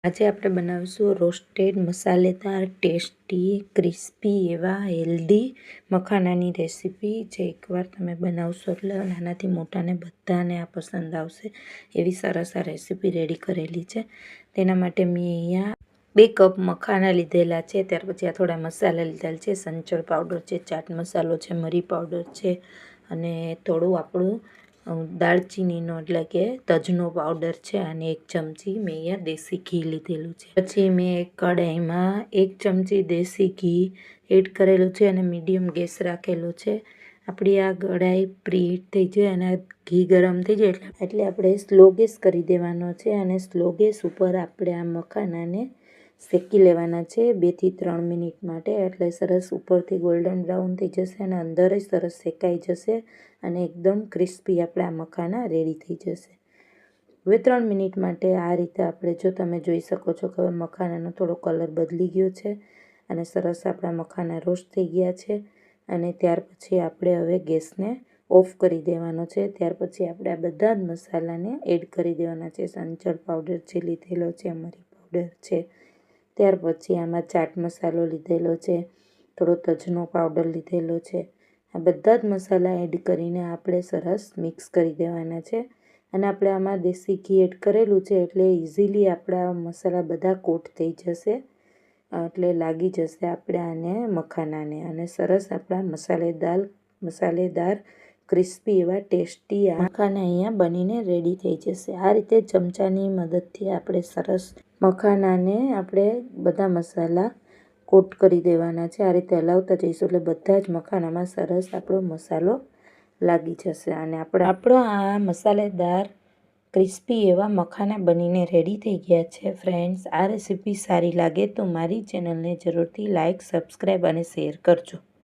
આજે આપણે બનાવીશું રોસ્ટેડ મસાલેદાર ટેસ્ટી ક્રિસ્પી એવા હેલ્ધી મખાનાની રેસીપી જે એકવાર તમે બનાવશો એટલે નાનાથી મોટાને બધાને આ પસંદ આવશે એવી સરસ આ રેસીપી રેડી કરેલી છે। તેના માટે મેં અહીંયા 2 કપ મખાના લીધેલા છે। ત્યાર પછી આ થોડા મસાલા લીધેલા છે, સંચળ પાવડર છે, ચાટ મસાલો છે, મરી પાવડર છે અને થોડું આપણું દાળચીનીનો એટલે કે તજનો પાવડર છે અને 1 ચમચી મેં અહીંયા દેશી ઘી લીધેલું છે। પછી મેં એક કઢાઈમાં 1 ચમચી દેશી ઘી એડ કરેલું છે અને મીડિયમ ગેસ રાખેલો છે। આપણી આ કઢાઈ પ્રીહીટ થઈ જાય અને ઘી ગરમ થઈ જાય એટલે આપણે સ્લો ગેસ કરી દેવાનો છે અને સ્લો ગેસ ઉપર આપણે આ મખાનાને શેકી લેવાના છે 2 થી 3 મિનિટ માટે। એટલે સરસ ઉપરથી ગોલ્ડન બ્રાઉન થઈ જશે અને અંદર સરસ શેકાઈ જશે અને એકદમ ક્રિસ્પી આપણા મખાના રેડી થઈ જશે। હવે 3 મિનિટ માટે આ રીતે આપણે જો તમે જોઈ શકો છો કે મખાનાનો થોડો કલર બદલી ગયો છે અને સરસ આપણા મખાના રોસ્ટ થઈ ગયા છે અને ત્યાર પછી આપણે હવે ગેસને ઓફ કરી દેવાનો છે। ત્યાર પછી આપણે આ બધા જ મસાલાને એડ કરી દેવાના છે। સંચળ પાવડર જે લીધેલો છે, મરી પાવડર છે, ત્યાર પછી આમાં ચાટ મસાલો લીધેલો છે, થોડો તજનો પાવડર લીધેલો છે। આ બધા જ મસાલા એડ કરીને આપણે સરસ મિક્સ કરી દેવાના છે અને આપણે આમાં દેશી ઘી એડ કરેલું છે એટલે ઇઝીલી આપણા મસાલા બધા કોટ થઈ જશે એટલે લાગી જશે આપણે આને મખાનાને અને સરસ આપણા મસાલેદાર ક્રિસ્પી એવા ટેસ્ટી આ મખાના અહીંયા બનીને રેડી થઈ જશે। આ રીતે ચમચાની મદદથી આપણે સરસ મખાનાને આપણે બધા મસાલા કોટ કરી દેવાના છે। આ રીતે હલાવતા જઈશું એટલે બધા જ મખાનામાં સરસ આપણો મસાલો લાગી જશે અને આપણો આ મસાલેદાર ક્રિસ્પી એવા મખાના બનીને રેડી થઈ ગયા છે। ફ્રેન્ડ્સ, આ રેસીપી સારી લાગે તો મારી ચેનલને જરૂરથી લાઇક, સબસ્ક્રાઈબ અને શેર કરજો।